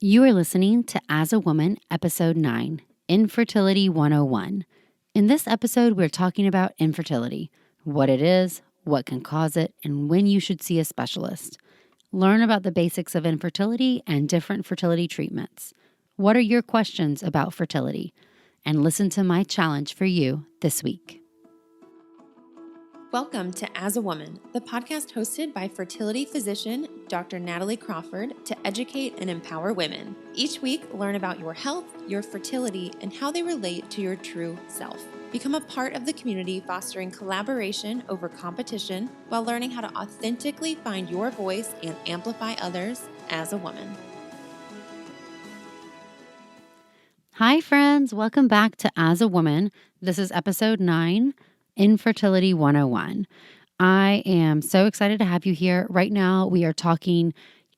You are listening to As a Woman, Episode 9, Infertility 101. In this episode, we're talking about infertility, what it is, what can cause it, and when you should see a specialist. Learn about the basics of infertility and different fertility treatments. What are your questions about fertility? And listen to my challenge for you this week. Welcome to As a Woman, the podcast hosted by fertility physician Dr. Natalie Crawford to educate and empower women. Each week, learn about your health, your fertility, and how they relate to your true self. Become a part of the community fostering collaboration over competition while learning how to authentically find your voice and amplify others as a woman. Hi, friends. Welcome back to As a Woman. This is Episode 9. Infertility 101. I am so excited to have you here. Right now, we are talking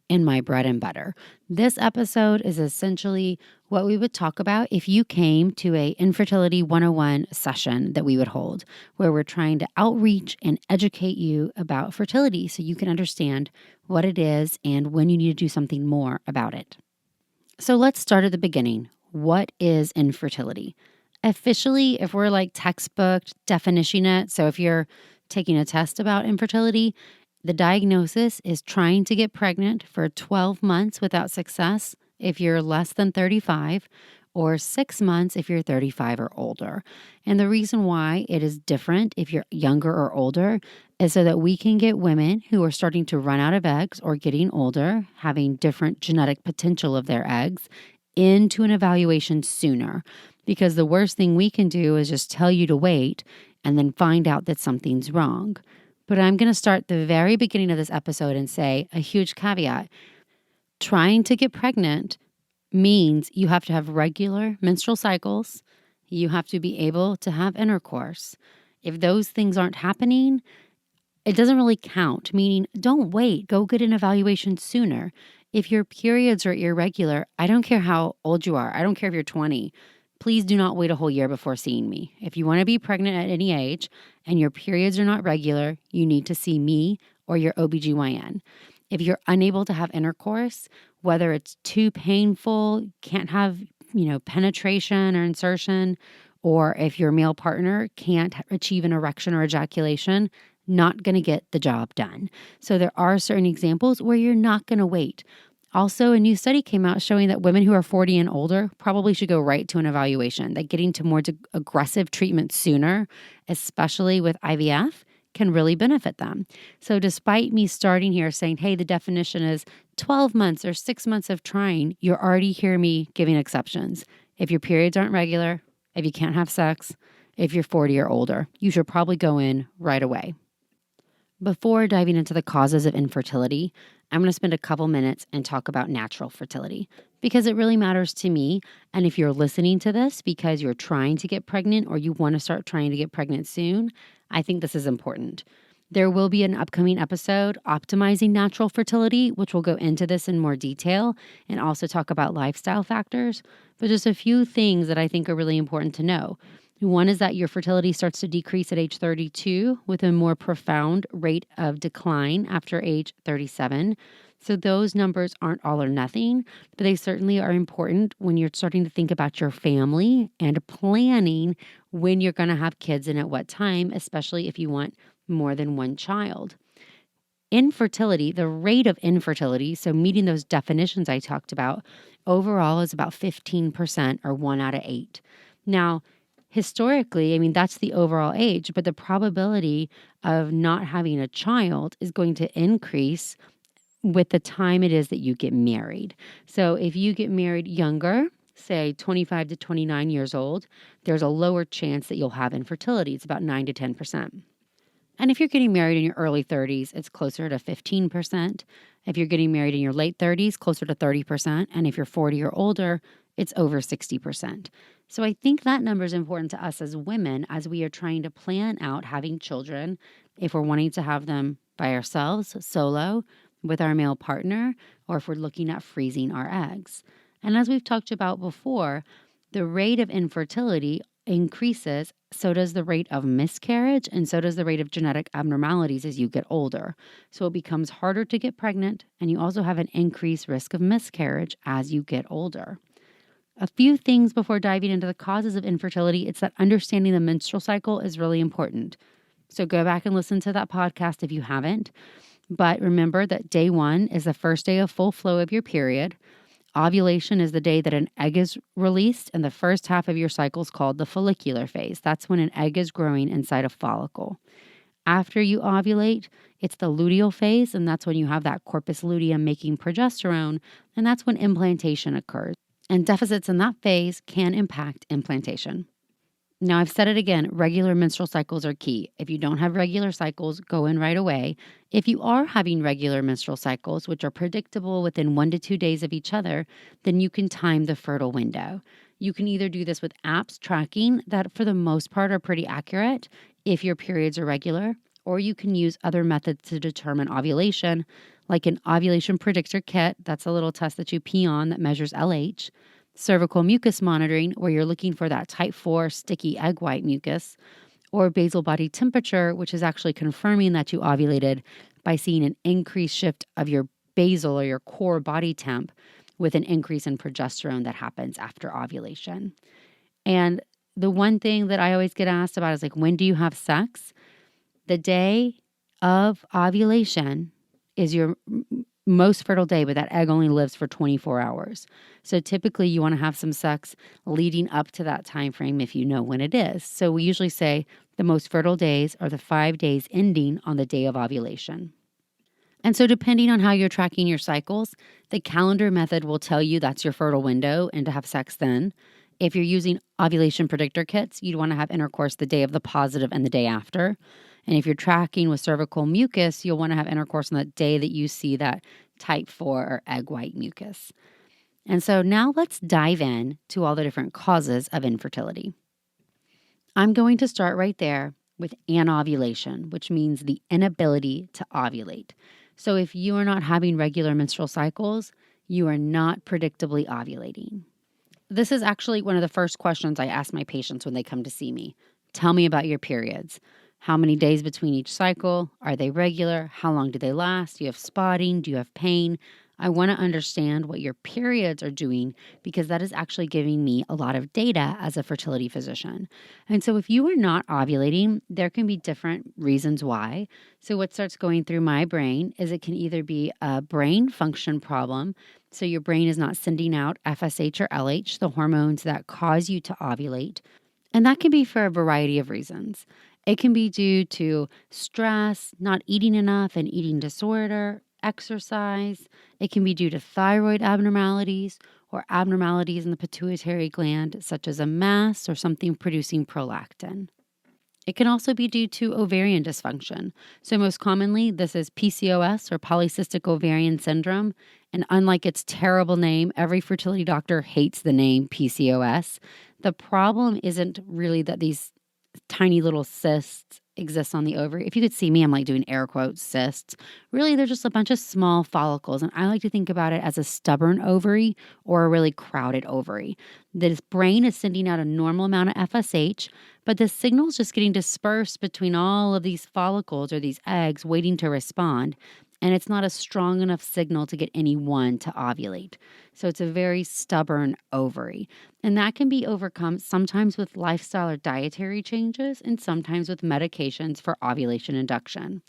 in my bread and butter. This episode is essentially what we would talk about if you came to a Infertility 101 session that we would hold, where we're trying to outreach and educate you about fertility so you can understand what it is and when you need to do something more about it. So let's start at the beginning. What is infertility? Officially, if we're like textbook definition it, so if you're taking a test about infertility, the diagnosis is trying to get pregnant for 12 months without success if you're less than 35, or 6 months if you're 35 or older. And the reason why it is different if you're younger or older is so that we can get women who are starting to run out of eggs or getting older, having different genetic potential of their eggs, into an evaluation sooner. Because the worst thing we can do is just tell you to wait and then find out that something's wrong. But I'm going to start the very beginning of this episode and say a huge caveat. Trying to get pregnant means you have to have regular menstrual cycles. You have to be able to have intercourse. If those things aren't happening, it doesn't really count, meaning don't wait. Go get an evaluation sooner. If your periods are irregular, I don't care how old you are. I don't care if you're 20. Please do not wait a whole year before seeing me. If you want to be pregnant at any age and your periods are not regular, you need to see me or your OBGYN. If you're unable to have intercourse, whether it's too painful, can't have, penetration or insertion, or if your male partner can't achieve an erection or ejaculation, not going to get the job done. So there are certain examples where you're not going to wait. Also, a new study came out showing that women who are 40 and older probably should go right to an evaluation, that getting to more aggressive treatment sooner, especially with IVF, can really benefit them. So despite me starting here saying, hey, the definition is 12 months or 6 months of trying, you're already hearing me giving exceptions. If your periods aren't regular, if you can't have sex, if you're 40 or older, you should probably go in right away. Before diving into the causes of infertility, I'm going to spend a couple minutes and talk about natural fertility because it really matters to me. And if you're listening to this because you're trying to get pregnant or you want to start trying to get pregnant soon, I think this is important. There will be an upcoming episode, Optimizing Natural Fertility, which will go into this in more detail and also talk about lifestyle factors. But just a few things that I think are really important to know. One is that your fertility starts to decrease at age 32 with a more profound rate of decline after age 37. So those numbers aren't all or nothing, but they certainly are important when you're starting to think about your family and planning when you're going to have kids and at what time, especially if you want more than one child. Infertility, the rate of infertility, so meeting those definitions I talked about, overall is about 15% or 1 out of 8. Now, historically, that's the overall age, but the probability of not having a child is going to increase with the time it is that you get married. So if you get married younger, say 25 to 29 years old, there's a lower chance that you'll have infertility. It's about 9 to 10%. And if you're getting married in your early 30s, it's closer to 15%. If you're getting married in your late 30s, closer to 30%. And if you're 40 or older, it's over 60%. So I think that number is important to us as women as we are trying to plan out having children, if we're wanting to have them by ourselves, solo, with our male partner, or if we're looking at freezing our eggs. And as we've talked about before, the rate of infertility increases, so does the rate of miscarriage, and so does the rate of genetic abnormalities as you get older. So it becomes harder to get pregnant, and you also have an increased risk of miscarriage as you get older. A few things before diving into the causes of infertility, it's that understanding the menstrual cycle is really important. So go back and listen to that podcast if you haven't. But remember that day 1 is the first day of full flow of your period. Ovulation is the day that an egg is released, and the first half of your cycle is called the follicular phase. That's when an egg is growing inside a follicle. After you ovulate, it's the luteal phase, and that's when you have that corpus luteum making progesterone, and that's when implantation occurs. And deficits in that phase can impact implantation. Now, I've said it again, regular menstrual cycles are key. If you don't have regular cycles, go in right away. If you are having regular menstrual cycles, which are predictable within 1 to 2 days of each other, then you can time the fertile window. You can either do this with apps tracking that for the most part are pretty accurate if your periods are regular, or you can use other methods to determine ovulation, like an ovulation predictor kit. That's a little test that you pee on that measures LH. Cervical mucus monitoring, where you're looking for that type 4 sticky egg white mucus, or basal body temperature, which is actually confirming that you ovulated by seeing an increased shift of your basal or your core body temp with an increase in progesterone that happens after ovulation. And the one thing that I always get asked about is like, when do you have sex? The day of ovulation is your most fertile day, but that egg only lives for 24 hours. So typically you want to have some sex leading up to that time frame if you know when it is. So we usually say the most fertile days are the 5 days ending on the day of ovulation. And so depending on how you're tracking your cycles, the calendar method will tell you that's your fertile window and to have sex then. If you're using ovulation predictor kits, you'd want to have intercourse the day of the positive and the day after. And if you're tracking with cervical mucus, you'll want to have intercourse on the day that you see that type 4 or egg white mucus. And so now let's dive in to all the different causes of infertility. I'm going to start right there with anovulation, which means the inability to ovulate. So if you are not having regular menstrual cycles, you are not predictably ovulating. This is actually one of the first questions I ask my patients when they come to see me. Tell me about your periods. How many days between each cycle? Are they regular? How long do they last? Do you have spotting? Do you have pain? I want to understand what your periods are doing because that is actually giving me a lot of data as a fertility physician. And so if you are not ovulating, there can be different reasons why. So what starts going through my brain is it can either be a brain function problem. So your brain is not sending out FSH or LH, the hormones that cause you to ovulate. And that can be for a variety of reasons. It can be due to stress, not eating enough, an eating disorder, exercise. It can be due to thyroid abnormalities or abnormalities in the pituitary gland, such as a mass or something producing prolactin. It can also be due to ovarian dysfunction. So most commonly, this is PCOS or polycystic ovarian syndrome. And unlike its terrible name, every fertility doctor hates the name PCOS. The problem isn't really that these tiny little cysts exist on the ovary. If you could see me, I'm like doing air quotes, cysts. Really, they're just a bunch of small follicles. And I like to think about it as a stubborn ovary or a really crowded ovary. This brain is sending out a normal amount of FSH, but the signal is just getting dispersed between all of these follicles or these eggs waiting to respond. And it's not a strong enough signal to get any one to ovulate. So it's a very stubborn ovary. And that can be overcome sometimes with lifestyle or dietary changes and sometimes with medications for ovulation induction.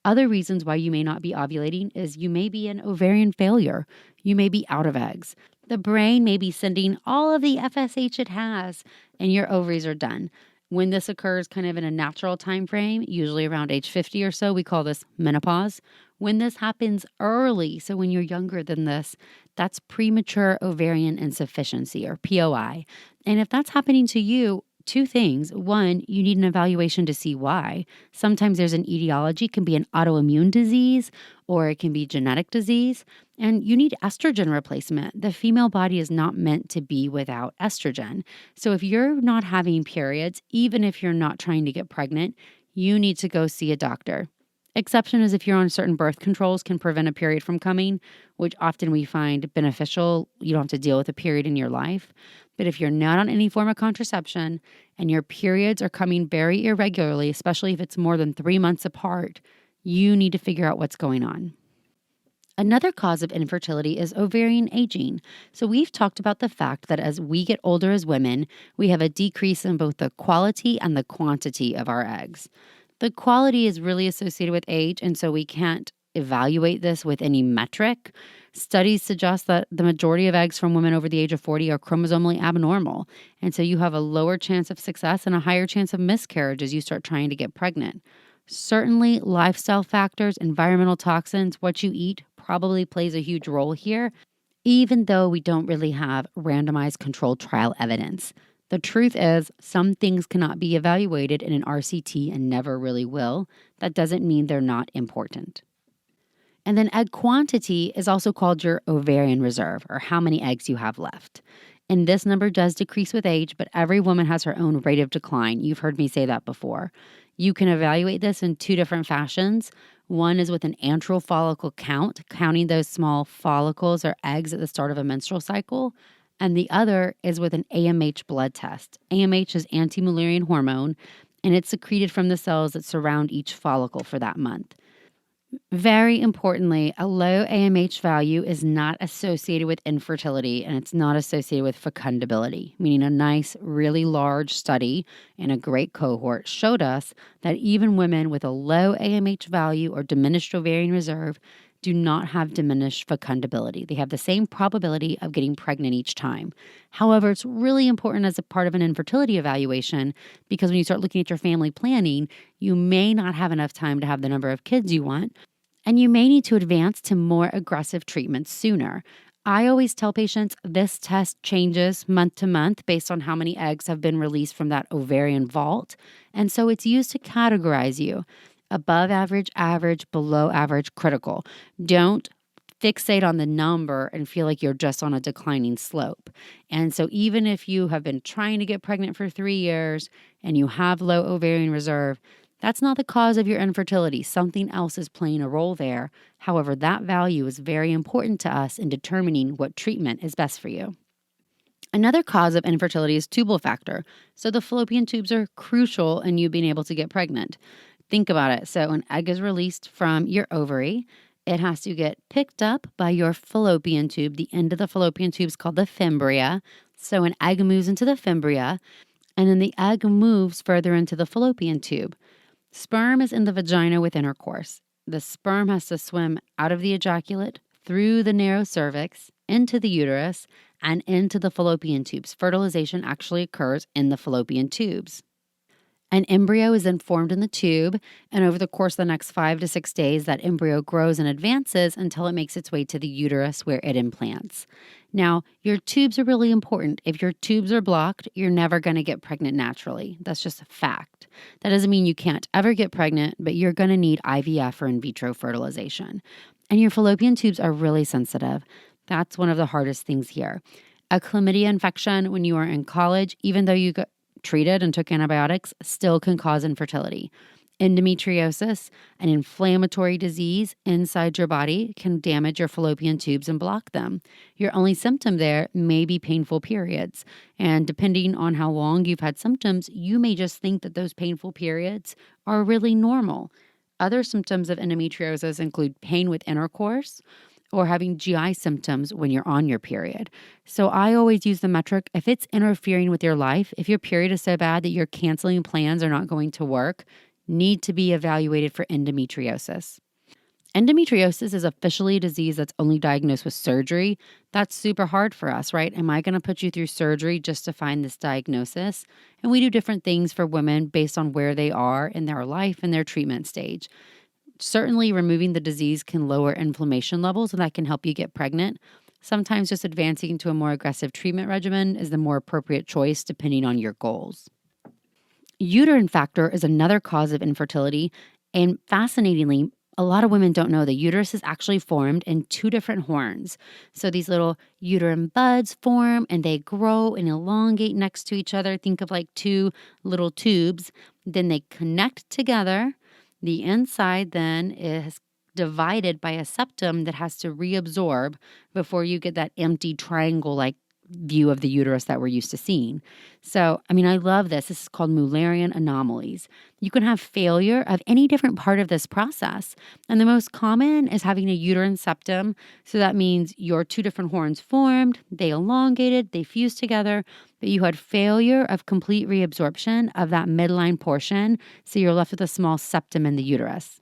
Other reasons why you may not be ovulating is you may be an ovarian failure. You may be out of eggs. The brain may be sending all of the FSH it has and your ovaries are done. When this occurs kind of in a natural time frame, usually around age 50 or so, we call this menopause. When this happens early, so when you're younger than this, that's premature ovarian insufficiency or POI. And if that's happening to you, two things. One, you need an evaluation to see why. Sometimes there's an etiology, it can be an autoimmune disease or it can be genetic disease, and you need estrogen replacement. The female body is not meant to be without estrogen. So if you're not having periods, even if you're not trying to get pregnant, you need to go see a doctor. Exception is if you're on certain birth controls can prevent a period from coming, which often we find beneficial. You don't have to deal with a period in your life. But if you're not on any form of contraception and your periods are coming very irregularly, especially if it's more than 3 months apart, you need to figure out what's going on. Another cause of infertility is ovarian aging. So we've talked about the fact that as we get older as women, we have a decrease in both the quality and the quantity of our eggs. The quality is really associated with age, and so we can't evaluate this with any metric. Studies suggest that the majority of eggs from women over the age of 40 are chromosomally abnormal, and so you have a lower chance of success and a higher chance of miscarriage as you start trying to get pregnant. Certainly, lifestyle factors, environmental toxins, what you eat probably plays a huge role here, even though we don't really have randomized controlled trial evidence. The truth is, some things cannot be evaluated in an RCT and never really will. That doesn't mean they're not important. And then egg quantity is also called your ovarian reserve, or how many eggs you have left. And this number does decrease with age, but every woman has her own rate of decline. You've heard me say that before. You can evaluate this in two different fashions. One is with an antral follicle count, counting those small follicles or eggs at the start of a menstrual cycle. And the other is with an AMH blood test. AMH is anti-Mullerian hormone, and it's secreted from the cells that surround each follicle for that month. Very importantly, a low AMH value is not associated with infertility, and it's not associated with fecundability, meaning a nice, really large study in a great cohort showed us that even women with a low AMH value or diminished ovarian reserve do not have diminished fecundability. They have the same probability of getting pregnant each time. However, it's really important as a part of an infertility evaluation because when you start looking at your family planning, you may not have enough time to have the number of kids you want, and you may need to advance to more aggressive treatments sooner. I always tell patients this test changes month to month based on how many eggs have been released from that ovarian vault, and so it's used to categorize you. Above average, average, below average, critical. Don't fixate on the number and feel like you're just on a declining slope. And so even if you have been trying to get pregnant for 3 years and you have low ovarian reserve, that's not the cause of your infertility. Something else is playing a role there. However, that value is very important to us in determining what treatment is best for you. Another cause of infertility is tubal factor. So the fallopian tubes are crucial in you being able to get pregnant. Think about it. So an egg is released from your ovary. It has to get picked up by your fallopian tube. The end of the fallopian tube is called the fimbria. So an egg moves into the fimbria, and then the egg moves further into the fallopian tube. Sperm is in the vagina with intercourse. The sperm has to swim out of the ejaculate, through the narrow cervix, into the uterus, and into the fallopian tubes. Fertilization actually occurs in the fallopian tubes. An embryo is then formed in the tube, and over the course of the next 5 to 6 days, that embryo grows and advances until it makes its way to the uterus where it implants. Now, your tubes are really important. If your tubes are blocked, you're never going to get pregnant naturally. That's just a fact. That doesn't mean you can't ever get pregnant, but you're going to need IVF or in vitro fertilization. And your fallopian tubes are really sensitive. That's one of the hardest things here. A chlamydia infection when you are in college, even though you got treated and took antibiotics, still can cause infertility. Endometriosis, an inflammatory disease inside your body, can damage your fallopian tubes and block them. Your only symptom there may be painful periods. And depending on how long you've had symptoms, you may just think that those painful periods are really normal. Other symptoms of endometriosis include pain with intercourse, or having GI symptoms when you're on your period. So I always use the metric, if it's interfering with your life, if your period is so bad that you're canceling plans or not going to work, need to be evaluated for endometriosis. Endometriosis is officially a disease that's only diagnosed with surgery. That's super hard for us, right? Am I going to put you through surgery just to find this diagnosis? And we do different things for women based on where they are in their life and their treatment stage. Certainly, removing the disease can lower inflammation levels, and that can help you get pregnant. Sometimes just advancing to a more aggressive treatment regimen is the more appropriate choice depending on your goals. Uterine factor is another cause of infertility, and fascinatingly, a lot of women don't know the uterus is actually formed in 2 different horns. So these little uterine buds form and they grow and elongate next to each other. Think of like 2 little tubes. Then they connect together. The inside then is divided by a septum that has to reabsorb before you get that empty triangle-like view of the uterus that we're used to seeing. So, I love this. This is called Mullerian anomalies. You can have failure of any different part of this process. And the most common is having a uterine septum. So that means your two different horns formed, they elongated, they fused together, but you had failure of complete reabsorption of that midline portion. So you're left with a small septum in the uterus.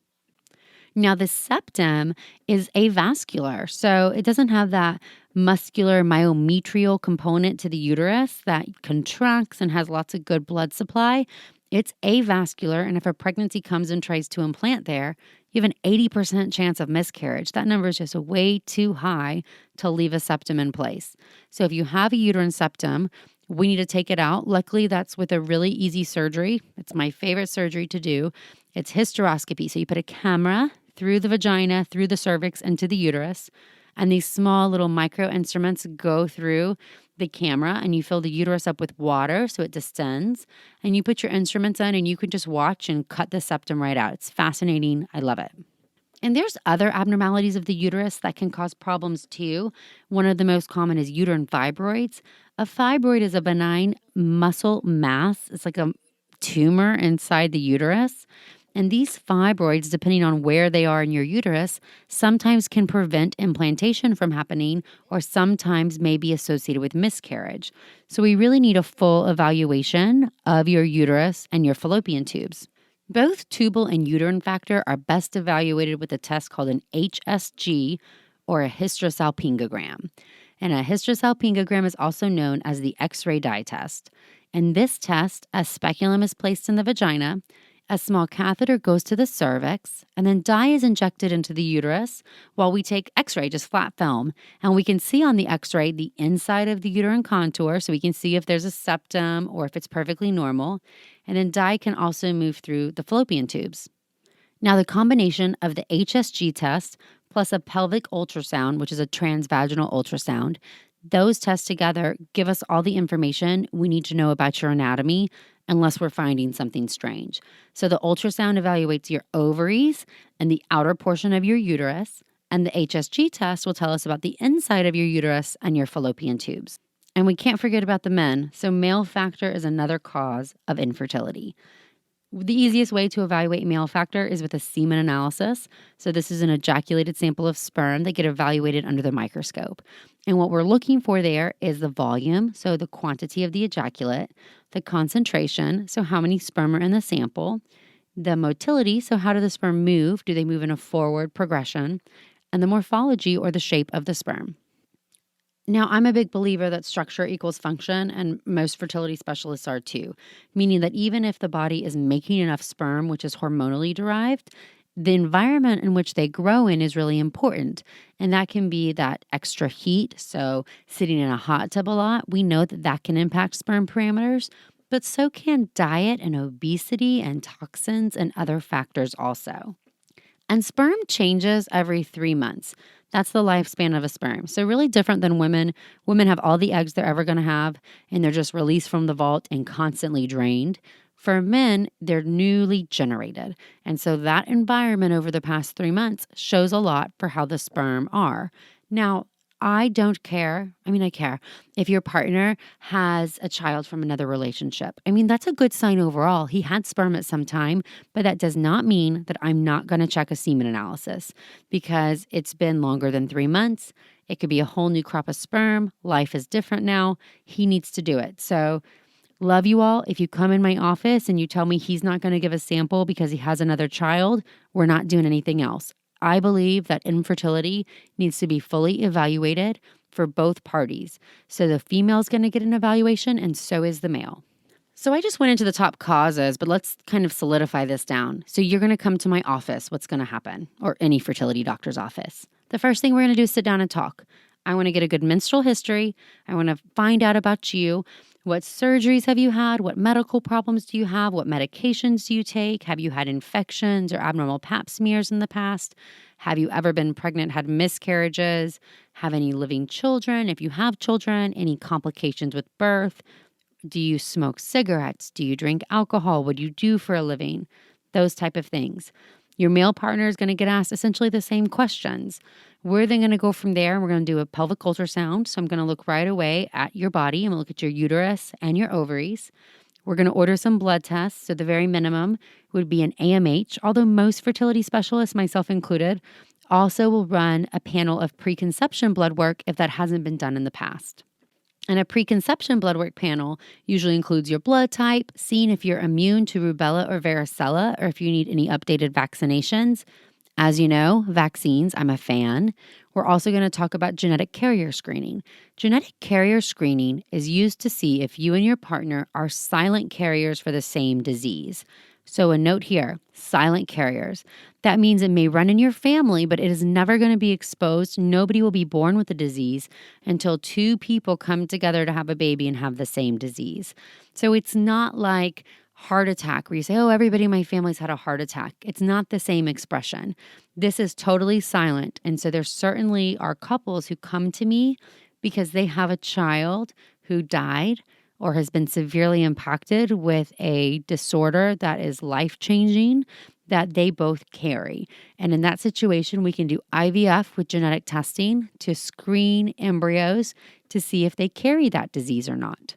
Now, the septum is avascular, so it doesn't have that muscular myometrial component to the uterus that contracts and has lots of good blood supply. It's avascular, and if a pregnancy comes and tries to implant there, you have an 80% chance of miscarriage. That number is just way too high to leave a septum in place. So if you have a uterine septum, we need to take it out. Luckily, that's with a really easy surgery. It's my favorite surgery to do. It's hysteroscopy. So you put a camera through the vagina, through the cervix, into the uterus. And these small little micro instruments go through the camera and you fill the uterus up with water so it distends. And you put your instruments in and you can just watch and cut the septum right out. It's fascinating. I love it. And there's other abnormalities of the uterus that can cause problems too. One of the most common is uterine fibroids. A fibroid is a benign muscle mass. It's like a tumor inside the uterus. And these fibroids, depending on where they are in your uterus, sometimes can prevent implantation from happening or sometimes may be associated with miscarriage. So we really need a full evaluation of your uterus and your fallopian tubes. Both tubal and uterine factor are best evaluated with a test called an HSG or a hysterosalpingogram. And a hysterosalpingogram is also known as the X-ray dye test. In this test, a speculum is placed in the vagina, a small catheter goes to the cervix, and then dye is injected into the uterus while we take X-ray, just flat film. And we can see on the X-ray the inside of the uterine contour, so we can see if there's a septum or if it's perfectly normal. And then dye can also move through the fallopian tubes. Now, the combination of the HSG test plus a pelvic ultrasound, which is a transvaginal ultrasound, those tests together give us all the information we need to know about your anatomy unless we're finding something strange. So the ultrasound evaluates your ovaries and the outer portion of your uterus, and the HSG test will tell us about the inside of your uterus and your fallopian tubes. And we can't forget about the men, so male factor is another cause of infertility. The easiest way to evaluate male factor is with a semen analysis. So this is an ejaculated sample of sperm that get evaluated under the microscope. And what we're looking for there is the volume, so the quantity of the ejaculate, the concentration, so how many sperm are in the sample, the motility, so how do the sperm move? Do they move in a forward progression? And the morphology or the shape of the sperm. Now, I'm a big believer that structure equals function, and most fertility specialists are too, meaning that even if the body is making enough sperm, which is hormonally derived, the environment in which they grow in is really important. And that can be that extra heat, so sitting in a hot tub a lot, we know that that can impact sperm parameters, but so can diet and obesity and toxins and other factors also. And sperm changes every 3 months. That's the lifespan of a sperm. So really different than women. Women have all the eggs they're ever going to have, and they're just released from the vault and constantly drained. For men, they're newly generated. And so that environment over the past 3 months shows a lot for how the sperm are. Now, I don't care. I care if your partner has a child from another relationship. That's a good sign overall. He had sperm at some time, but that does not mean that I'm not going to check a semen analysis because it's been longer than 3 months. It could be a whole new crop of sperm. Life is different now. He needs to do it. So love you all. If you come in my office and you tell me he's not going to give a sample because he has another child, we're not doing anything else. I believe that infertility needs to be fully evaluated for both parties. So the female's going to get an evaluation and so is the male. So I just went into the top causes, but let's kind of solidify this down. So you're going to come to my office. What's going to happen? Or any fertility doctor's office. The first thing we're going to do is sit down and talk. I want to get a good menstrual history. I want to find out about you. What surgeries have you had? What medical problems do you have? What medications do you take? Have you had infections or abnormal pap smears in the past? Have you ever been pregnant, had miscarriages? Have any living children? If you have children, any complications with birth? Do you smoke cigarettes? Do you drink alcohol? What do you do for a living? Those type of things. Your male partner is going to get asked essentially the same questions. We're then going to go from there and we're going to do a pelvic ultrasound. So I'm going to look right away at your body. I'm going to look at your uterus and your ovaries. We're going to order some blood tests. So the very minimum would be an AMH, although most fertility specialists, myself included, also will run a panel of preconception blood work if that hasn't been done in the past. And a preconception blood work panel usually includes your blood type, seeing if you're immune to rubella or varicella, or if you need any updated vaccinations. As you know, vaccines, I'm a fan. We're also going to talk about genetic carrier screening. Genetic carrier screening is used to see if you and your partner are silent carriers for the same disease. So a note here, silent carriers. That means it may run in your family, but it is never going to be exposed. Nobody will be born with the disease until two people come together to have a baby and have the same disease. So it's not like heart attack where you say, oh, everybody in my family's had a heart attack. It's not the same expression. This is totally silent. And so there certainly are couples who come to me because they have a child who died or has been severely impacted with a disorder that is life-changing that they both carry. And in that situation, we can do IVF with genetic testing to screen embryos to see if they carry that disease or not.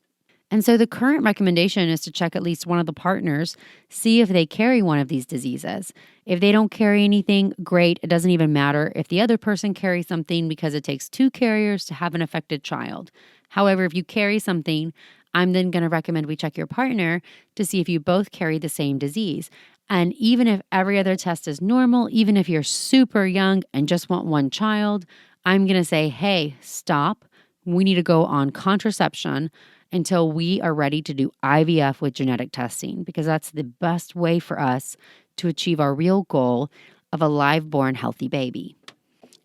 And so the current recommendation is to check at least one of the partners, see if they carry one of these diseases. If they don't carry anything, great. It doesn't even matter if the other person carries something because it takes two carriers to have an affected child. However, if you carry something, I'm then going to recommend we check your partner to see if you both carry the same disease. And even if every other test is normal, even if you're super young and just want one child, I'm going to say, hey, stop. We need to go on contraception until we are ready to do IVF with genetic testing, because that's the best way for us to achieve our real goal of a live-born healthy baby.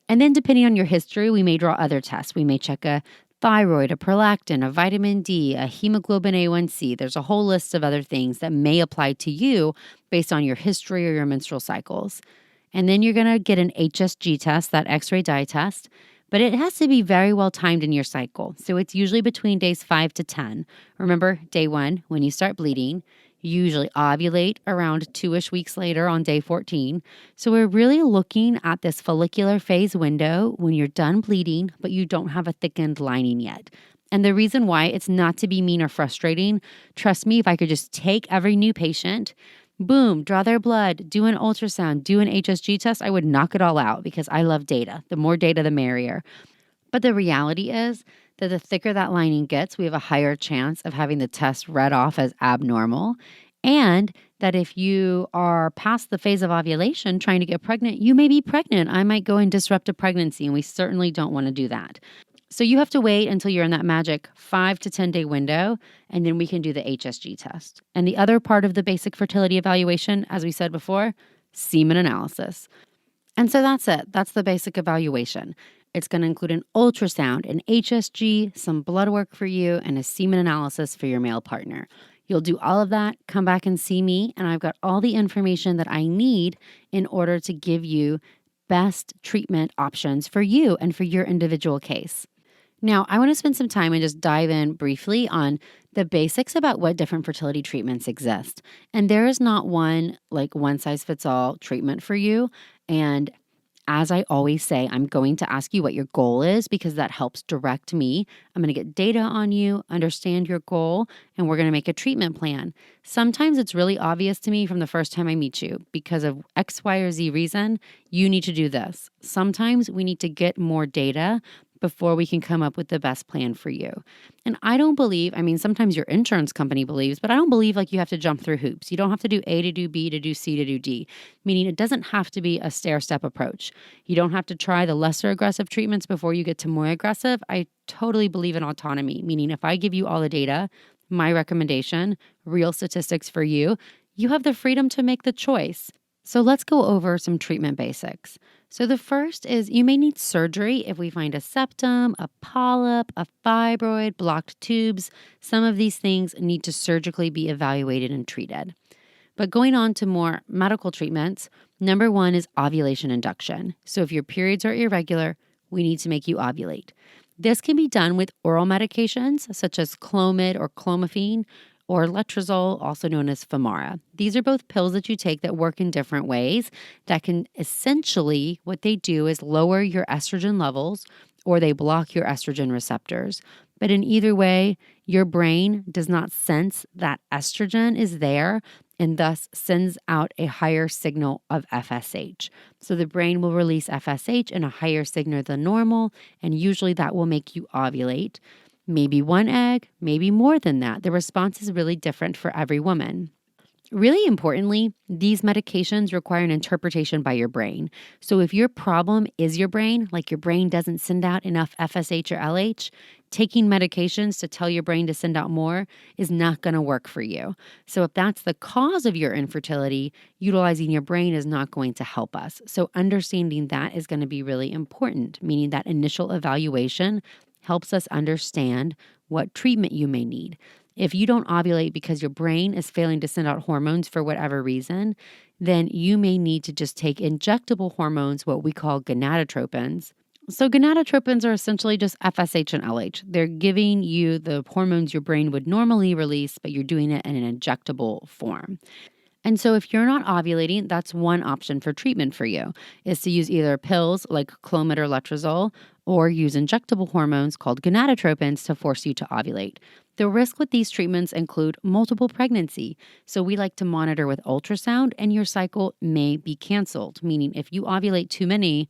And then depending on your history, we may draw other tests. We may check a thyroid, a prolactin, a vitamin D, a hemoglobin A1C. There's a whole list of other things that may apply to you based on your history or your menstrual cycles. And then you're going to get an HSG test, that X-ray dye test, but it has to be very well timed in your cycle. So it's usually between days 5 to 10. Remember, day 1, when you start bleeding, you usually ovulate around 2-ish weeks later on day 14. So we're really looking at this follicular phase window when you're done bleeding, but you don't have a thickened lining yet. And the reason why, it's not to be mean or frustrating. Trust me, if I could just take every new patient, boom, draw their blood, do an ultrasound, do an HSG test, I would knock it all out because I love data. The more data, the merrier. But the reality is that the thicker that lining gets, we have a higher chance of having the test read off as abnormal. And that if you are past the phase of ovulation trying to get pregnant, you may be pregnant. I might go and disrupt a pregnancy, and we certainly don't want to do that. So you have to wait until you're in that magic 5 to 10 day window, and then we can do the HSG test. And the other part of the basic fertility evaluation, as we said before, semen analysis. And so that's it. That's the basic evaluation. It's going to include an ultrasound, an HSG, some blood work for you, and a semen analysis for your male partner. You'll do all of that, come back and see me, and I've got all the information that I need in order to give you best treatment options for you and for your individual case. Now, I want to spend some time and just dive in briefly on the basics about what different fertility treatments exist. And there is not one size fits all treatment for you. And as I always say, I'm going to ask you what your goal is because that helps direct me. I'm going to get data on you, understand your goal, and we're going to make a treatment plan. Sometimes it's really obvious to me from the first time I meet you because of X, Y, or Z reason, you need to do this. Sometimes we need to get more data before we can come up with the best plan for you. And I don't believe, sometimes your insurance company believes, but I don't believe you have to jump through hoops. You don't have to do A to do B to do C to do D, meaning it doesn't have to be a stair-step approach. You don't have to try the lesser aggressive treatments before you get to more aggressive. I totally believe in autonomy, meaning if I give you all the data, my recommendation, real statistics for you, you have the freedom to make the choice. So let's go over some treatment basics. So the first is you may need surgery if we find a septum, a polyp, a fibroid, blocked tubes. Some of these things need to surgically be evaluated and treated. But going on to more medical treatments, number 1 is ovulation induction. So if your periods are irregular, we need to make you ovulate. This can be done with oral medications such as Clomid or Clomiphene, or letrozole, also known as Femara. These are both pills that you take that work in different ways that can essentially, what they do is lower your estrogen levels or they block your estrogen receptors. But in either way, your brain does not sense that estrogen is there and thus sends out a higher signal of FSH. So the brain will release FSH in a higher signal than normal, and usually that will make you ovulate. Maybe one egg, maybe more than that. The response is really different for every woman. Really importantly, these medications require an interpretation by your brain. So if your problem is your brain, like your brain doesn't send out enough FSH or LH, taking medications to tell your brain to send out more is not going to work for you. So if that's the cause of your infertility, utilizing your brain is not going to help us. So understanding that is going to be really important, meaning that initial evaluation helps us understand what treatment you may need. If you don't ovulate because your brain is failing to send out hormones for whatever reason, then you may need to just take injectable hormones, what we call gonadotropins. So gonadotropins are essentially just FSH and LH. They're giving you the hormones your brain would normally release, but you're doing it in an injectable form. And so if you're not ovulating, that's one option for treatment for you, is to use either pills like Clomid or letrozole or use injectable hormones called gonadotropins to force you to ovulate. The risk with these treatments include multiple pregnancy. So we like to monitor with ultrasound and your cycle may be canceled, meaning if you ovulate too many,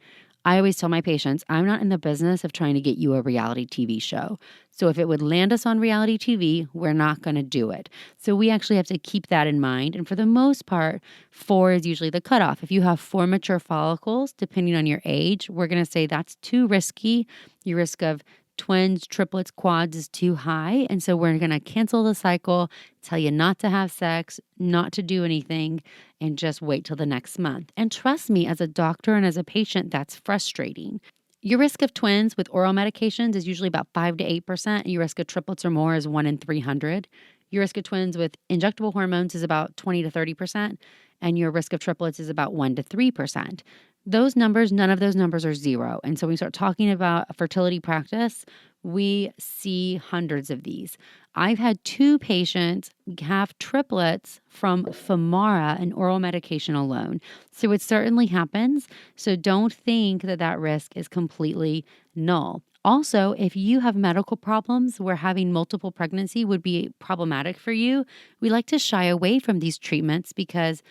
I always tell my patients, I'm not in the business of trying to get you a reality TV show. So if it would land us on reality TV, we're not going to do it. So we actually have to keep that in mind. And for the most part, 4 is usually the cutoff. If you have 4 mature follicles, depending on your age, we're going to say that's too risky. Your risk of twins, triplets, quads is too high. And so we're going to cancel the cycle, tell you not to have sex, not to do anything, and just wait till the next month. And trust me, as a doctor and as a patient, that's frustrating. Your risk of twins with oral medications is usually about 5 to 8%. Your risk of triplets or more is 1 in 300. Your risk of twins with injectable hormones is about 20 to 30%. And your risk of triplets is about 1 to 3%. Those numbers, none of those numbers are zero. And so when we start talking about a fertility practice, we see hundreds of these. I've had 2 patients have triplets from Femara, an oral medication alone. So it certainly happens. So don't think that that risk is completely null. Also, if you have medical problems where having multiple pregnancy would be problematic for you, we like to shy away from these treatments because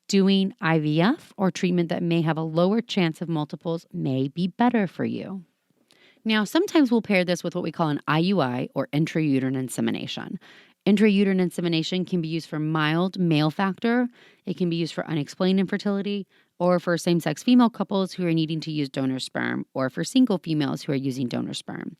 doing IVF or treatment that may have a lower chance of multiples may be better for you. Now, sometimes we'll pair this with what we call an IUI or intrauterine insemination. Intrauterine insemination can be used for mild male factor. It can be used for unexplained infertility or for same-sex female couples who are needing to use donor sperm or for single females who are using donor sperm.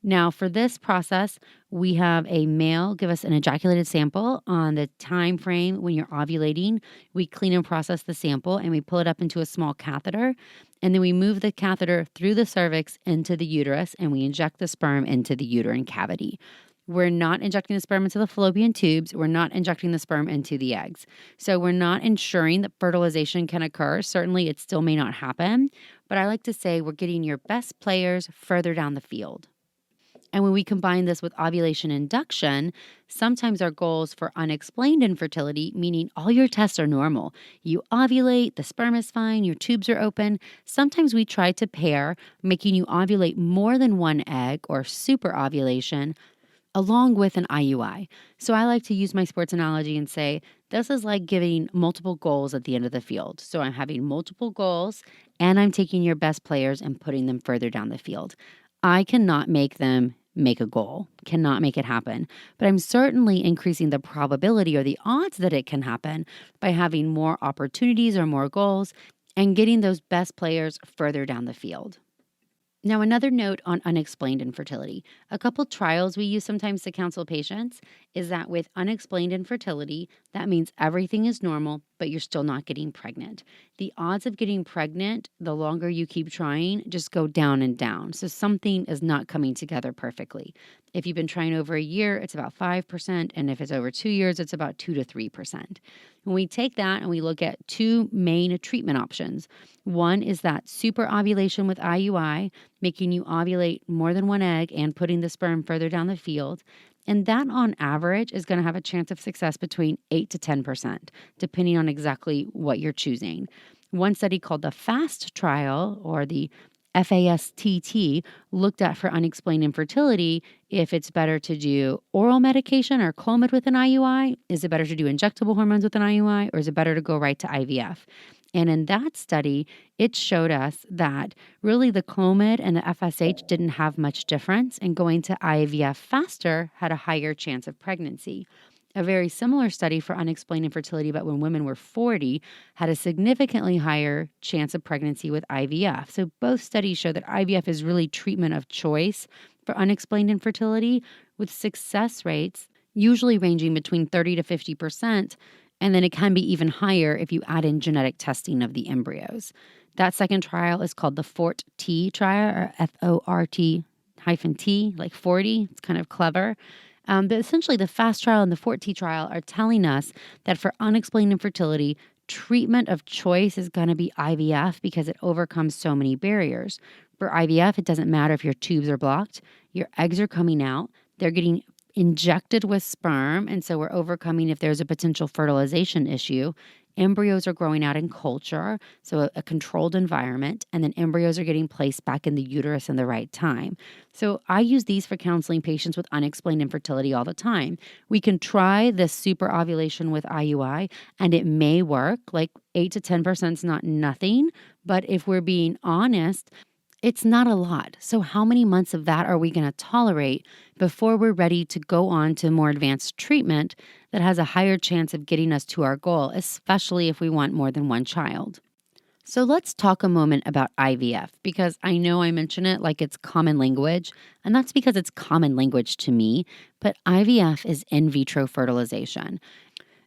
Now, for this process, we have a male give us an ejaculated sample on the time frame when you're ovulating. We clean and process the sample and we pull it up into a small catheter. And then we move the catheter through the cervix into the uterus and we inject the sperm into the uterine cavity. We're not injecting the sperm into the fallopian tubes. We're not injecting the sperm into the eggs. So we're not ensuring that fertilization can occur. Certainly, it still may not happen. But I like to say we're getting your best players further down the field. And when we combine this with ovulation induction, sometimes our goals for unexplained infertility, meaning all your tests are normal. You ovulate, the sperm is fine, your tubes are open. Sometimes we try to pair making you ovulate more than one egg or super ovulation along with an IUI. So I like to use my sports analogy and say, this is like giving multiple goals at the end of the field. So I'm having multiple goals and I'm taking your best players and putting them further down the field. I cannot make them make a goal, cannot make it happen. But I'm certainly increasing the probability or the odds that it can happen by having more opportunities or more goals and getting those best players further down the field. Now, another note on unexplained infertility. A couple trials we use sometimes to counsel patients is that with unexplained infertility, that means everything is normal, but you're still not getting pregnant. The odds of getting pregnant, the longer you keep trying, just go down and down. So something is not coming together perfectly. If you've been trying over a year, it's about 5%. And if it's over 2 years, it's about 2 to 3%. When we take that and we look at 2 main treatment options, one is that super ovulation with IUI, making you ovulate more than one egg and putting the sperm further down the field. And that on average is going to have a chance of success between 8 to 10%, depending on exactly what you're choosing. One study called the FAST trial, or the FASTT, looked at for unexplained infertility if it's better to do oral medication or Clomid with an IUI. Is it better to do injectable hormones with an IUI, or is it better to go right to IVF? And in that study, it showed us that really the Clomid and the FSH didn't have much difference, and going to IVF faster had a higher chance of pregnancy. A very similar study for unexplained infertility, but when women were 40, had a significantly higher chance of pregnancy with IVF. So both studies show that IVF is really treatment of choice for unexplained infertility, with success rates usually ranging between 30 to 50%. And then it can be even higher if you add in genetic testing of the embryos. That second trial is called the FORT-T trial, or FORT-T, like 40. It's kind of clever. But essentially, the FAST trial and the FORT-T trial are telling us that for unexplained infertility, treatment of choice is going to be IVF because it overcomes so many barriers. For IVF, it doesn't matter if your tubes are blocked, your eggs are coming out, they're getting injected with sperm, and so we're overcoming if there's a potential fertilization issue. Embryos are growing out in culture, so a controlled environment, and then embryos are getting placed back in the uterus in the right time. So I use these for counseling patients with unexplained infertility all the time. We can try this super ovulation with IUI, and it may work. Like 8 to 10% is not nothing, but if we're being honest, it's not a lot. So how many months of that are we going to tolerate before we're ready to go on to more advanced treatment that has a higher chance of getting us to our goal, especially if we want more than one child? So let's talk a moment about IVF, because I know I mention it like it's common language, and that's because it's common language to me, but IVF is in vitro fertilization.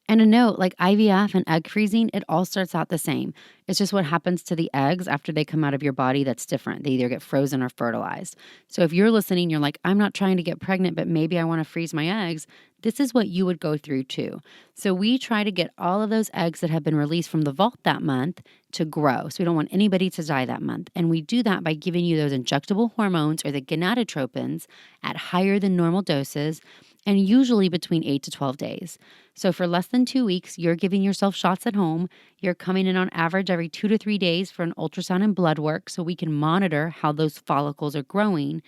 And a note, like IVF and egg freezing, it all starts out the same. It's just what happens to the eggs after they come out of your body that's different. They either get frozen or fertilized. So if you're listening, you're like, I'm not trying to get pregnant, but maybe I want to freeze my eggs. This is what you would go through too. So we try to get all of those eggs that have been released from the vault that month to grow. So we don't want anybody to die that month. And we do that by giving you those injectable hormones, or the gonadotropins, at higher than normal doses, and usually between 8 to 12 days. So for less than 2 weeks, you're giving yourself shots at home. You're coming in on average every 2 to 3 days for an ultrasound and blood work so we can monitor how those follicles are growing.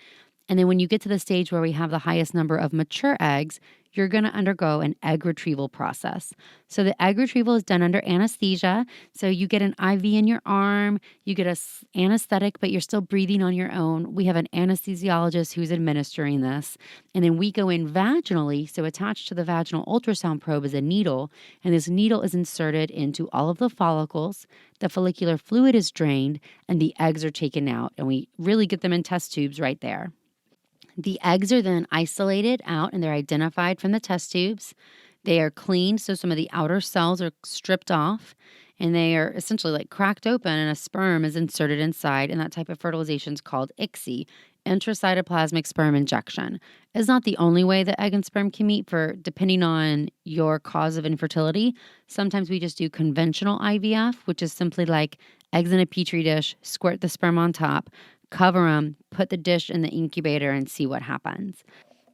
And then when you get to the stage where we have the highest number of mature eggs, you're going to undergo an egg retrieval process. So the egg retrieval is done under anesthesia. So you get an IV in your arm, you get an anesthetic, but you're still breathing on your own. We have an anesthesiologist who's administering this. And then we go in vaginally. So attached to the vaginal ultrasound probe is a needle, and this needle is inserted into all of the follicles. The follicular fluid is drained, and the eggs are taken out. And we really get them in test tubes right there. The eggs are then isolated out, and they're identified from the test tubes. They are cleaned, so some of the outer cells are stripped off, and they are essentially like cracked open, and a sperm is inserted inside, and that type of fertilization is called ICSI, intracytoplasmic sperm injection. It's not the only way that egg and sperm can meet, for depending on your cause of infertility. Sometimes we just do conventional IVF, which is simply like eggs in a petri dish, squirt the sperm on top, cover them, put the dish in the incubator, and see what happens.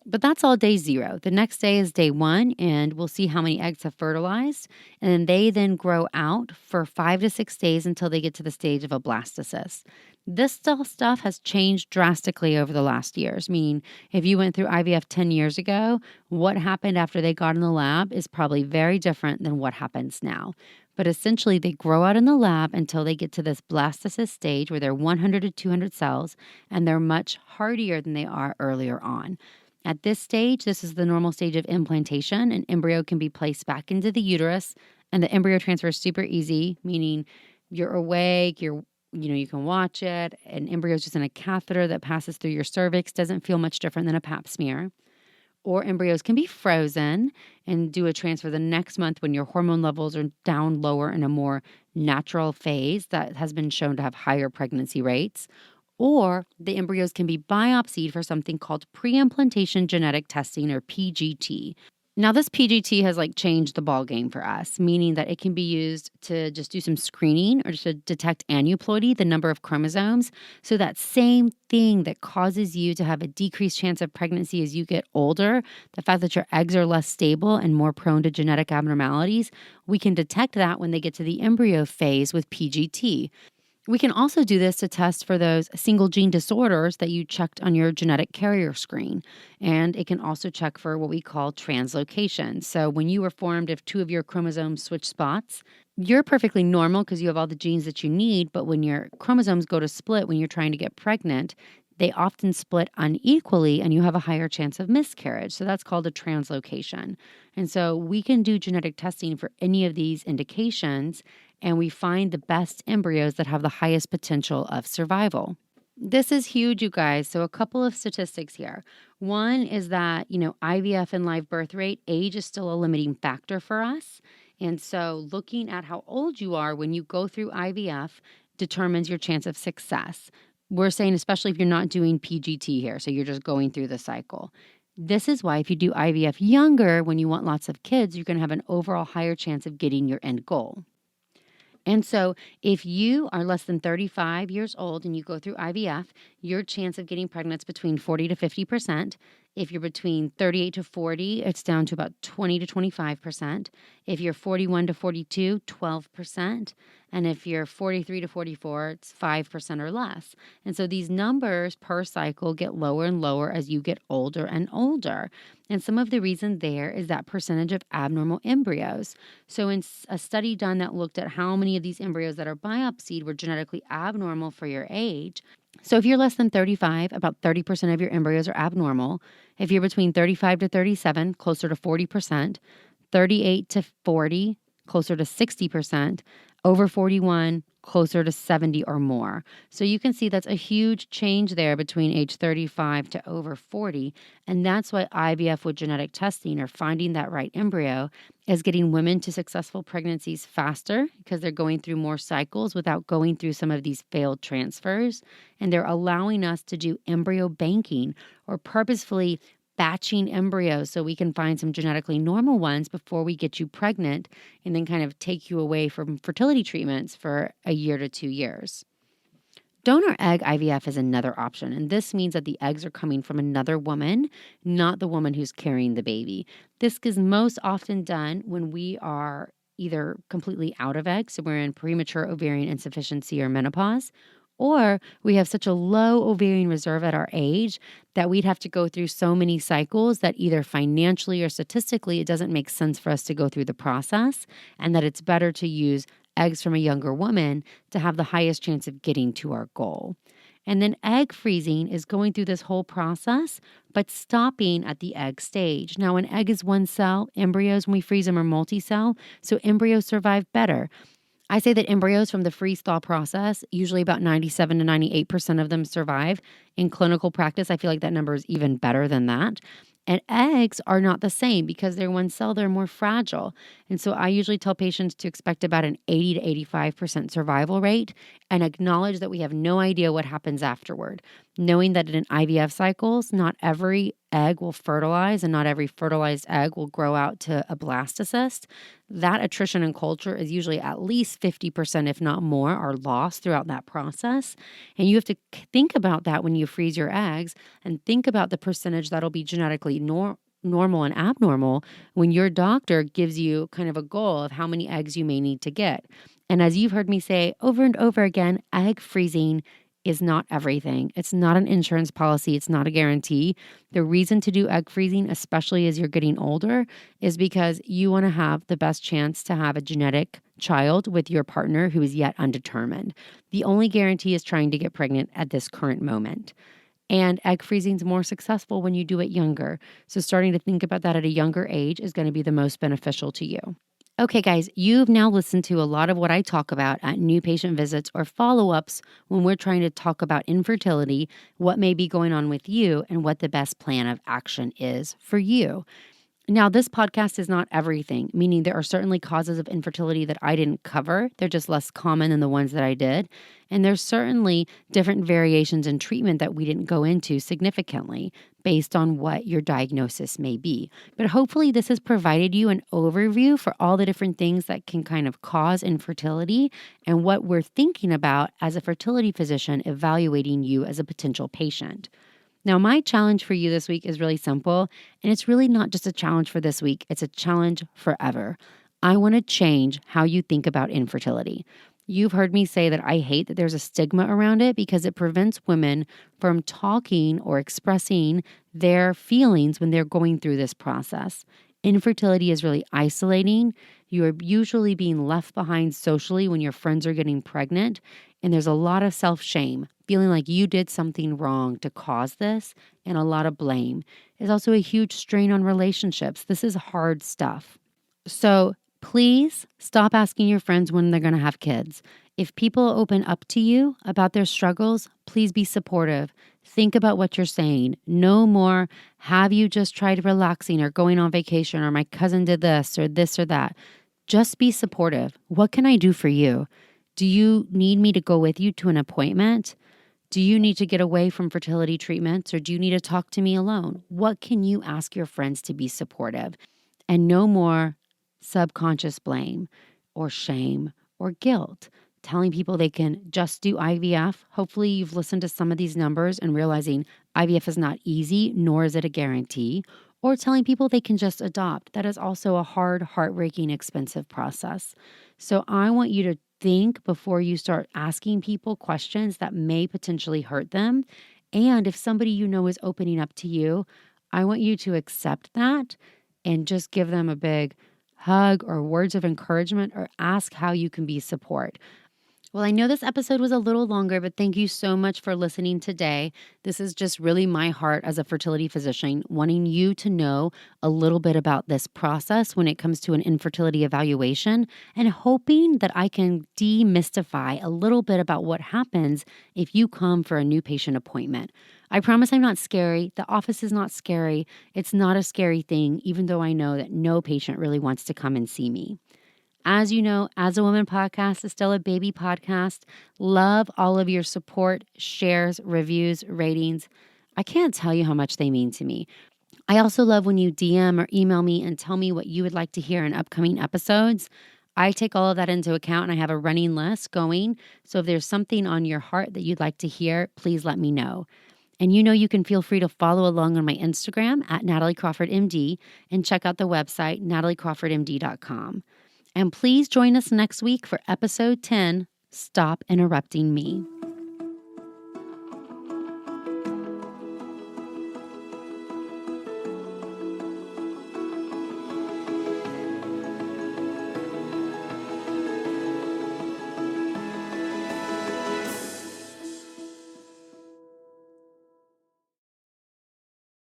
But that's all day 0. The next day is day 1, and we'll see how many eggs have fertilized. And they then grow out for 5 to 6 days until they get to the stage of a blastocyst. This stuff has changed drastically over the last years, meaning if you went through IVF 10 years ago, what happened after they got in the lab is probably very different than what happens now. But essentially, they grow out in the lab until they get to this blastocyst stage where they're 100 to 200 cells, and they're much hardier than they are earlier on. At this stage, this is the normal stage of implantation. An embryo can be placed back into the uterus, and the embryo transfer is super easy, meaning you're awake, you can watch it. An embryo is just in a catheter that passes through your cervix, doesn't feel much different than a pap smear. Or embryos can be frozen and do a transfer the next month when your hormone levels are down lower in a more natural phase that has been shown to have higher pregnancy rates. Or the embryos can be biopsied for something called preimplantation genetic testing, or PGT. Now, this PGT has changed the ball game for us, meaning that it can be used to just do some screening or to detect aneuploidy, the number of chromosomes. So that same thing that causes you to have a decreased chance of pregnancy as you get older, the fact that your eggs are less stable and more prone to genetic abnormalities, we can detect that when they get to the embryo phase with PGT. We can also do this to test for those single gene disorders that you checked on your genetic carrier screen. And it can also check for what we call translocation. So when you were formed, if two of your chromosomes switch spots, you're perfectly normal because you have all the genes that you need. But when your chromosomes go to split when you're trying to get pregnant, they often split unequally and you have a higher chance of miscarriage. So that's called a translocation. And so we can do genetic testing for any of these indications, and we find the best embryos that have the highest potential of survival. This is huge, you guys. So a couple of statistics here. One is that, IVF and live birth rate, age is still a limiting factor for us. And so looking at how old you are when you go through IVF determines your chance of success. We're saying especially if you're not doing PGT here, so you're just going through the cycle. This is why if you do IVF younger, when you want lots of kids, you're going to have an overall higher chance of getting your end goal. And so if you are less than 35 years old and you go through IVF, your chance of getting pregnant is between 40 to 50%. If you're between 38 to 40, it's down to about 20 to 25%. If you're 41 to 42, 12%. And if you're 43 to 44, it's 5% or less. And so these numbers per cycle get lower and lower as you get older and older. And some of the reason there is that percentage of abnormal embryos. So in a study done that looked at how many of these embryos that are biopsied were genetically abnormal for your age. So if you're less than 35, about 30% of your embryos are abnormal. If you're between 35 to 37, closer to 40%, 38 to 40, closer to 60%, over 41, closer to 70 or more. So you can see that's a huge change there between age 35 to over 40. And that's why IVF with genetic testing or finding that right embryo is getting women to successful pregnancies faster because they're going through more cycles without going through some of these failed transfers. And they're allowing us to do embryo banking or purposefully batching embryos so we can find some genetically normal ones before we get you pregnant and then kind of take you away from fertility treatments for a year to 2 years. Donor egg IVF is another option, and this means that the eggs are coming from another woman, not the woman who's carrying the baby. This is most often done when we are either completely out of eggs, so we're in premature ovarian insufficiency or menopause, or we have such a low ovarian reserve at our age that we'd have to go through so many cycles that either financially or statistically it doesn't make sense for us to go through the process, and that it's better to use eggs from a younger woman to have the highest chance of getting to our goal. And then egg freezing is going through this whole process, but stopping at the egg stage. Now, an egg is one cell. Embryos, when we freeze them, are multi-cell, so embryos survive better. I say that embryos from the freeze-thaw process, usually about 97 to 98% of them survive. In clinical practice, I feel like that number is even better than that. And eggs are not the same because they're one cell, they're more fragile. And so I usually tell patients to expect about an 80 to 85% survival rate and acknowledge that we have no idea what happens afterward. Knowing that in IVF cycles, not every egg will fertilize and not every fertilized egg will grow out to a blastocyst. That attrition in culture is usually at least 50%, if not more, are lost throughout that process. And you have to think about that when you freeze your eggs and think about the percentage that'll be genetically normal and abnormal when your doctor gives you kind of a goal of how many eggs you may need to get. And as you've heard me say over and over again, egg freezing is not everything. It's not an insurance policy. It's not a guarantee. The reason to do egg freezing, especially as you're getting older, is because you want to have the best chance to have a genetic child with your partner who is yet undetermined. The only guarantee is trying to get pregnant at this current moment. And egg freezing is more successful when you do it younger. So starting to think about that at a younger age is going to be the most beneficial to you. Okay, guys, you've now listened to a lot of what I talk about at new patient visits or follow-ups when we're trying to talk about infertility, what may be going on with you, and what the best plan of action is for you. Now, this podcast is not everything, meaning there are certainly causes of infertility that I didn't cover. They're just less common than the ones that I did. And there's certainly different variations in treatment that we didn't go into significantly. based on what your diagnosis may be. But hopefully this has provided you an overview for all the different things that can kind of cause infertility and what we're thinking about as a fertility physician evaluating you as a potential patient. Now, my challenge for you this week is really simple, and it's really not just a challenge for this week, it's a challenge forever. I want to change how you think about infertility. You've heard me say that I hate that there's a stigma around it because it prevents women from talking or expressing their feelings when they're going through this process. Infertility is really isolating. You are usually being left behind socially when your friends are getting pregnant, and there's a lot of self-shame, feeling like you did something wrong to cause this, and a lot of blame. There's also a huge strain on relationships. This is hard stuff. So please stop asking your friends when they're going to have kids. If people open up to you about their struggles, please be supportive. Think about what you're saying. No more, have you just tried relaxing or going on vacation or my cousin did this or that. Just be supportive. What can I do for you? Do you need me to go with you to an appointment? Do you need to get away from fertility treatments or do you need to talk to me alone? What can you ask your friends to be supportive? And no more subconscious blame or shame or guilt. Telling people they can just do IVF. Hopefully you've listened to some of these numbers and realizing IVF is not easy, nor is it a guarantee. Or telling people they can just adopt. That is also a hard, heartbreaking, expensive process. So I want you to think before you start asking people questions that may potentially hurt them. And if somebody you know is opening up to you, I want you to accept that and just give them a big hug or words of encouragement or ask how you can be support. Well, I know this episode was a little longer, but thank you so much for listening today. This is just really my heart as a fertility physician, wanting you to know a little bit about this process when it comes to an infertility evaluation and hoping that I can demystify a little bit about what happens if you come for a new patient appointment. I promise I'm not scary. The office is not scary. It's not a scary thing, even though I know that no patient really wants to come and see me. As you know, As a Woman podcast is still a baby podcast. Love all of your support, shares, reviews, ratings. I can't tell you how much they mean to me. I also love when you DM or email me and tell me what you would like to hear in upcoming episodes. I take all of that into account and I have a running list going. So if there's something on your heart that you'd like to hear, please let me know. And you can feel free to follow along on my Instagram at nataliecrawfordmd and check out the website nataliecrawfordmd.com. And please join us next week for episode 10, Stop Interrupting Me.